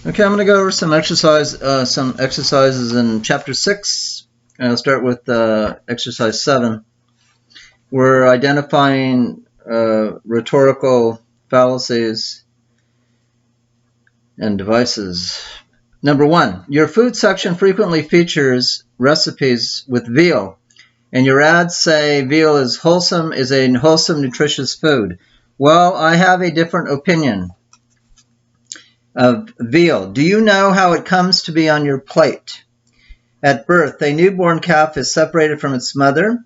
Okay, I'm going to go over some exercises in Chapter 6. I'll start with Exercise 7. We're identifying rhetorical fallacies and devices. Number 1, your food section frequently features recipes with veal, and your ads say veal is a wholesome, nutritious food. Well, I have a different opinion of veal. Do you know how it comes to be on your plate? At birth, a newborn calf is separated from its mother,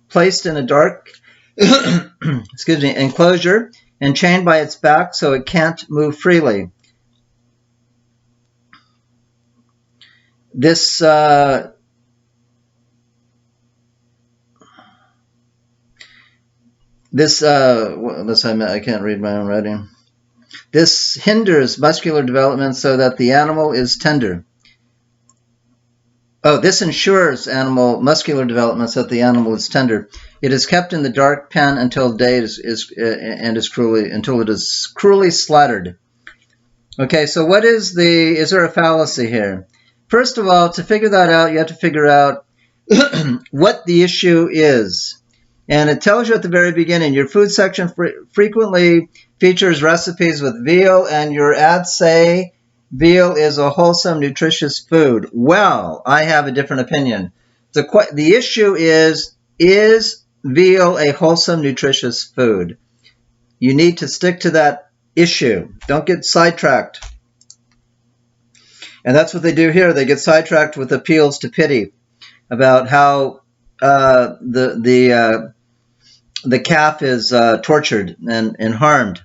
placed in a dark enclosure, and chained by its back so it can't move freely. I can't read my own writing. This hinders muscular development so that the animal is tender. This ensures muscular development so that the animal is tender. It is kept in the dark pen until it is cruelly slaughtered. Okay, so is there a fallacy here? First of all, to figure that out, you have to figure out what the issue is. And it tells you at the very beginning, your food section frequently features recipes with veal, and your ads say veal is a wholesome, nutritious food. Well, I have a different opinion. The issue is veal a wholesome, nutritious food? You need to stick to that issue. Don't get sidetracked. And that's what they do here. They get sidetracked with appeals to pity about how the calf is tortured and harmed,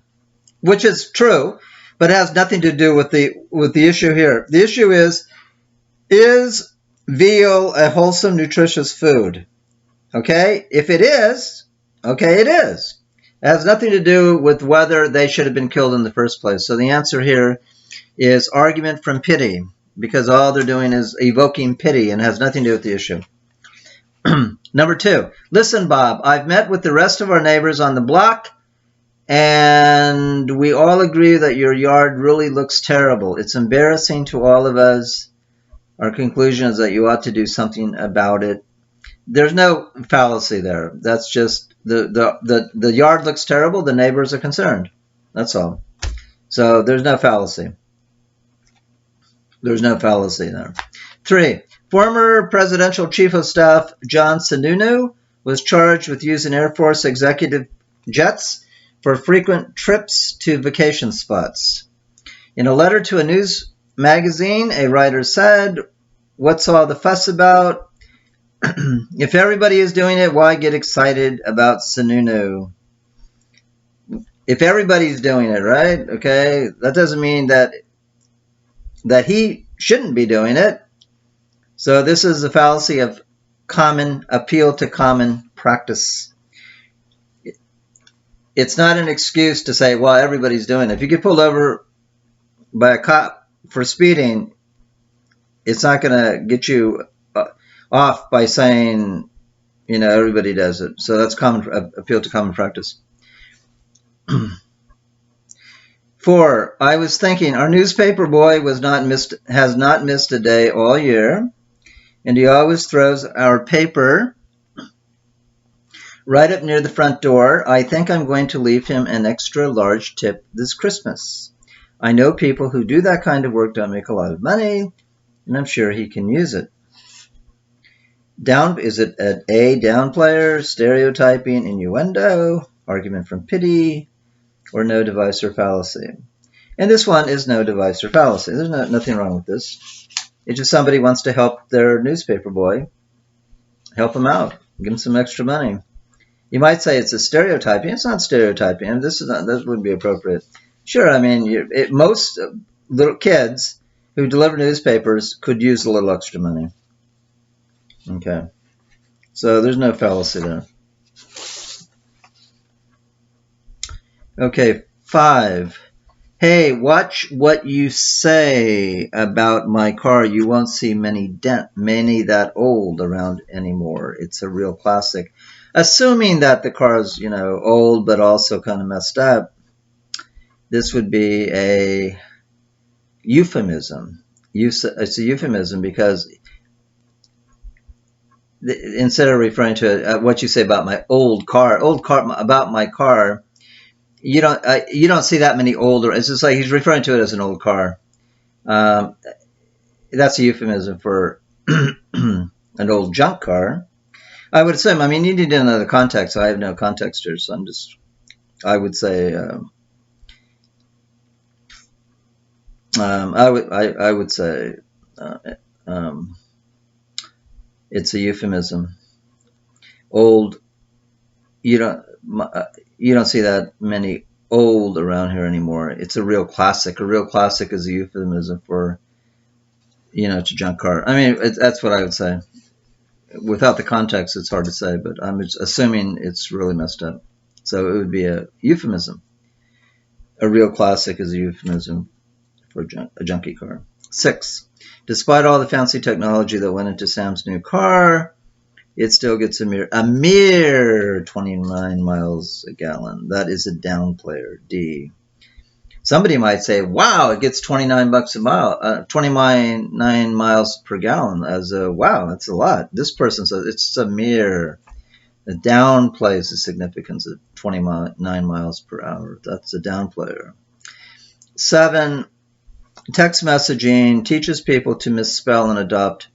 which is true, but it has nothing to do with the issue here. The issue is veal a wholesome, nutritious food? Okay, if it is, okay, it is. It has nothing to do with whether they should have been killed in the first place. So the answer here is argument from pity, because all they're doing is evoking pity and has nothing to do with the issue. Number 2, listen, Bob, I've met with the rest of our neighbors on the block, and we all agree that your yard really looks terrible. It's embarrassing to all of us. Our conclusion is that you ought to do something about it. There's no fallacy there. That's just the yard looks terrible. The neighbors are concerned. That's all. So there's no fallacy. There's no fallacy there. 3, former presidential chief of staff John Sununu was charged with using Air Force executive jets for frequent trips to vacation spots. In a letter to a news magazine, a writer said, "What's all the fuss about? If everybody is doing it, why get excited about Sununu?" If everybody's doing it, right? Okay, that doesn't mean that he shouldn't be doing it. So this is a fallacy of appeal to common practice. It's not an excuse to say, well, everybody's doing it. If you get pulled over by a cop for speeding, it's not going to get you off by saying, everybody does it. So that's appeal to common practice. 4, I was thinking, our newspaper boy has not missed a day all year, and he always throws our paper right up near the front door. I think I'm going to leave him an extra large tip this Christmas. I know people who do that kind of work don't make a lot of money, and I'm sure he can use it. Is it an A, downplayer, stereotyping, innuendo, argument from pity, or no device or fallacy? And this one is no device or fallacy. There's nothing wrong with this. It's just somebody wants to help their newspaper boy. Help him out. Give him some extra money. You might say it's a stereotyping. It's not stereotyping. This wouldn't be appropriate. Sure, I mean, most little kids who deliver newspapers could use a little extra money. Okay. So there's no fallacy there. Okay, 5. Hey, watch what you say about my car. You won't see many that old around anymore. It's a real classic. Assuming that the car is, old but also kind of messed up, this would be a euphemism. It's a euphemism because instead of referring to what you say about my about my car, you don't see that many older. It's just like he's referring to it as an old car. That's a euphemism for an old junk car. I would assume. I mean, you need another context. So I have no context here, so I would say. I would say it's a euphemism. Old. You don't see that many old around here anymore. It's a real classic. A real classic is a euphemism for, it's a junk car. I mean, that's what I would say. Without the context, it's hard to say, but I'm just assuming it's really messed up. So it would be a euphemism. A real classic is a euphemism for a junky car. 6. Despite all the fancy technology that went into Sam's new car, it still gets a mere 29 miles a gallon. That is a downplayer. D. Somebody might say, wow, it gets 29 bucks a mile, 29 miles per gallon. Wow, that's a lot. This person says it's a mere. It downplays the significance of 29 miles per hour. That's a downplayer. 7. Text messaging teaches people to misspell and adopt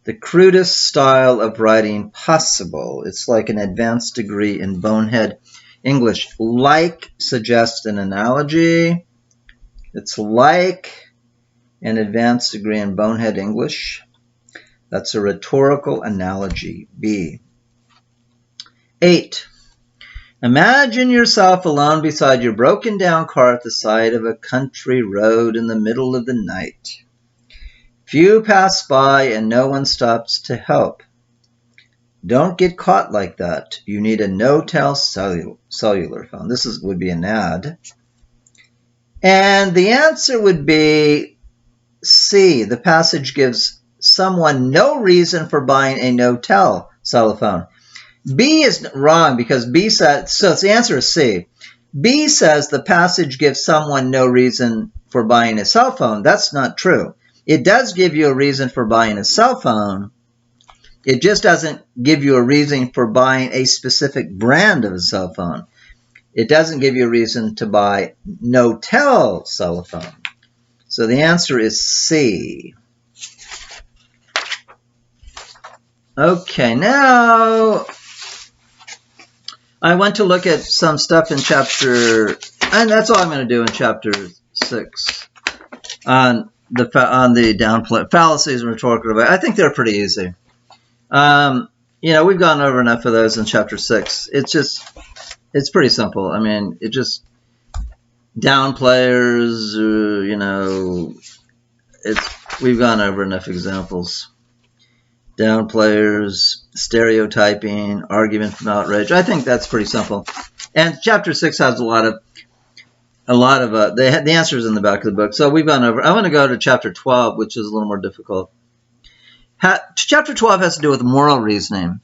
the crudest style of writing possible. It's like an advanced degree in bonehead English. Like suggests an analogy. It's like an advanced degree in bonehead English. That's a rhetorical analogy. B. 8. Imagine yourself alone beside your broken down car at the side of a country road in the middle of the night. Few pass by and no one stops to help. Don't get caught like that. You need a no-tell cellular phone. This would be an ad. And the answer would be C. The passage gives someone no reason for buying a no-tell cell phone. B is wrong because B says, so the answer is C. B says the passage gives someone no reason for buying a cell phone. That's not true. It does give you a reason for buying a cell phone. It just doesn't give you a reason for buying a specific brand of a cell phone. It doesn't give you a reason to buy no-tell cell phone. So the answer is C. Okay, now I want to look at some stuff in chapter, and that's all I'm going to do in chapter 6 on the downplay fallacies and rhetorical debate. I think they're pretty easy. We've gone over enough of those in chapter 6. It's pretty simple. I mean, it just downplayers. We've gone over enough examples. Downplayers, stereotyping, argument from outrage. I think that's pretty simple. And chapter 6 has a lot of the answers in the back of the book. So we've gone over. I want to go to chapter 12, which is a little more difficult. Chapter 12 has to do with moral reasoning.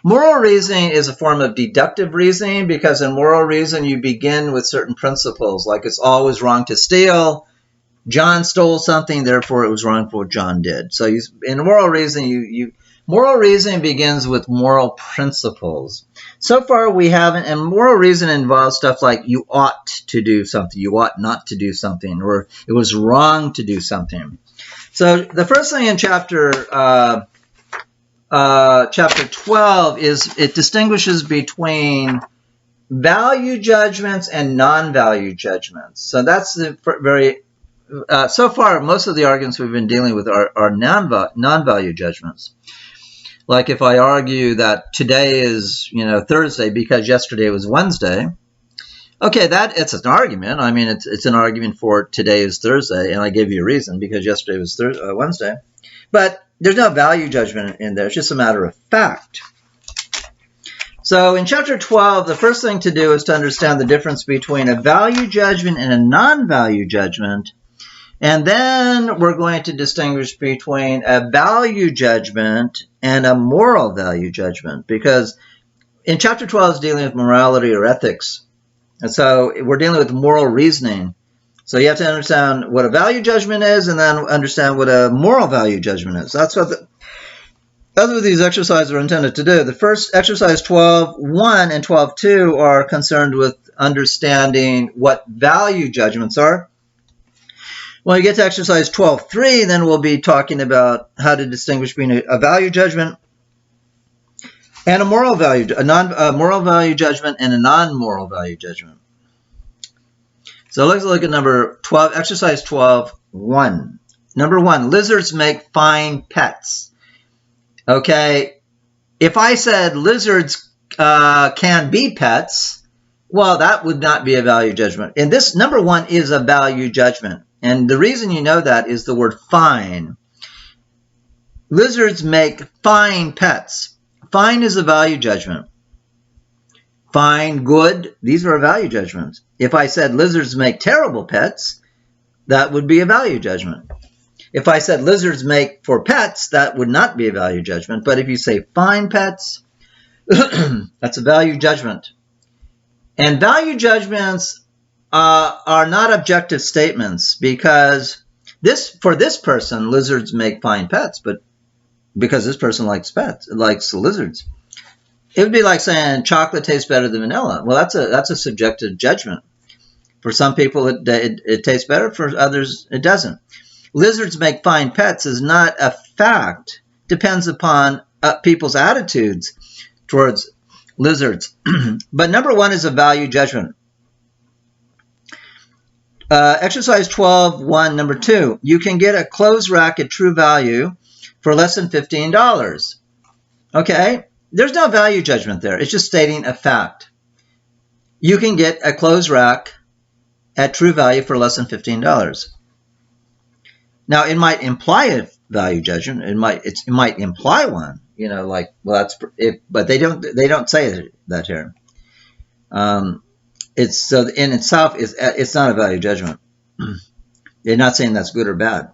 Moral reasoning is a form of deductive reasoning because in moral reasoning you begin with certain principles, like it's always wrong to steal. John stole something, therefore it was wrong for what John did. So in moral reasoning, moral reasoning begins with moral principles. So far we haven't, and moral reasoning involves stuff like you ought to do something, you ought not to do something, or it was wrong to do something. So the first thing in chapter 12 is it distinguishes between value judgments and non-value judgments. So that's the very so far, most of the arguments we've been dealing with are non-value judgments. Like if I argue that today is Thursday because yesterday was Wednesday, okay, it's an argument. I mean, it's an argument for today is Thursday, and I gave you a reason because yesterday was Wednesday. But there's no value judgment in there. It's just a matter of fact. So in chapter 12, the first thing to do is to understand the difference between a value judgment and a non-value judgment. And then we're going to distinguish between a value judgment and a moral value judgment, because in chapter 12 is dealing with morality or ethics. And so we're dealing with moral reasoning. So you have to understand what a value judgment is and then understand what a moral value judgment is. That's what these exercises are intended to do. The first exercise 12.1 and 12.2 are concerned with understanding what value judgments are. When we get to exercise 12.3, then we'll be talking about how to distinguish between a value judgment and a moral value, moral value judgment and a non-moral value judgment. So let's look at number 12, exercise 12.1. Number 1, lizards make fine pets. Okay, if I said lizards can be pets, well, that would not be a value judgment. And this number 1 is a value judgment. And the reason you know that is the word fine. Lizards make fine pets. Fine is a value judgment. Fine, good, these are value judgments. If I said lizards make terrible pets, that would be a value judgment. If I said lizards make for pets, that would not be a value judgment. But if you say fine pets, that's a value judgment. And value judgments are not objective statements because for this person, lizards make fine pets, but because this person likes pets, likes lizards. It would be like saying chocolate tastes better than vanilla. Well, that's a subjective judgment. For some people, it tastes better. For others, it doesn't. Lizards make fine pets is not a fact. Depends upon people's attitudes towards lizards. But number 1 is a value judgment. Exercise 12.1, number 2. You can get a clothes rack at True Value for less than $15. Okay? There's no value judgment there. It's just stating a fact. You can get a clothes rack at True Value for less than $15. Now, it might imply a value judgment. It might imply one. You know, like, well, that's it, but they don't say that here. It's so in itself it's not a value judgment. They're not saying that's good or bad.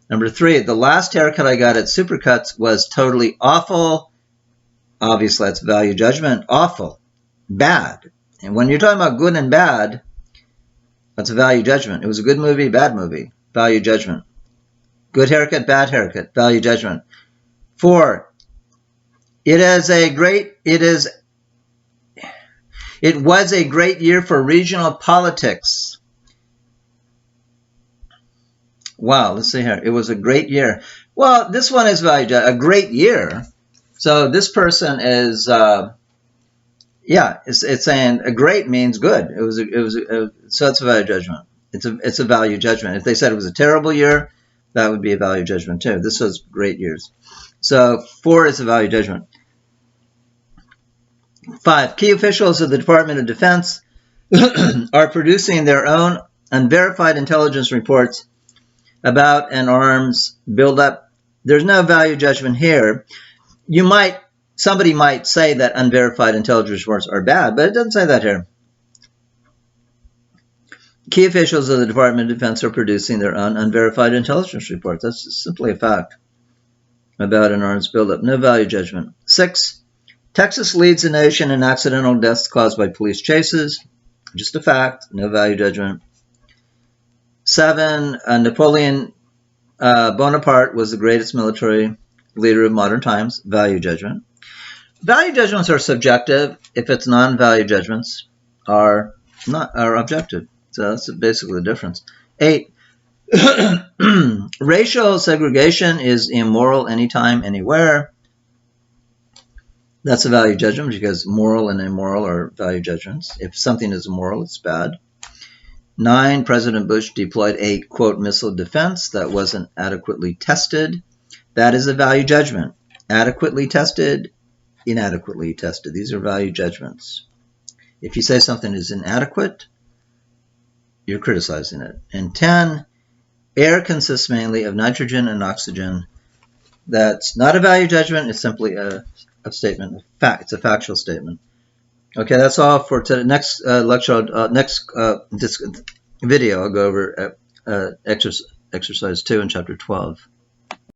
Number 3, the last haircut I got at Supercuts was totally awful. Obviously, that's value judgment. Awful, bad. And when you're talking about good and bad, that's a value judgment. It was a good movie, bad movie, value judgment. Good haircut, bad haircut, value judgment. 4, it was a great year for regional politics. Wow, let's see here. It was a great year. Well, this one is value judgment. A great year. So this person is, it's saying a great means good. So it's a value judgment. It's a value judgment. If they said it was a terrible year, that would be a value judgment too. This was great years. So 4 is a value judgment. 5, key officials of the Department of Defense are producing their own unverified intelligence reports about an arms buildup. There's no value judgment here. Somebody might say that unverified intelligence reports are bad, but it doesn't say that here. Key officials of the Department of Defense are producing their own unverified intelligence reports. That's simply a fact about an arms buildup. No value judgment. 6, Texas leads the nation in accidental deaths caused by police chases. Just a fact. No value judgment. 7, Napoleon Bonaparte was the greatest military leader of modern times. Value judgment. Value judgments are subjective. If it's non-value judgments are objective. So that's basically the difference. 8, racial segregation is immoral anytime, anywhere. That's a value judgment because moral and immoral are value judgments. If something is immoral, it's bad. 9, President Bush deployed a, quote, missile defense that wasn't adequately tested. That is a value judgment. Adequately tested, inadequately tested. These are value judgments. If you say something is inadequate, you're criticizing it. And 10, air consists mainly of nitrogen and oxygen. That's not a value judgment. It's simply a statement of fact. It's a factual statement. Okay, that's all for today. Next lecture, next video, I'll go over exercise 2 in chapter 12.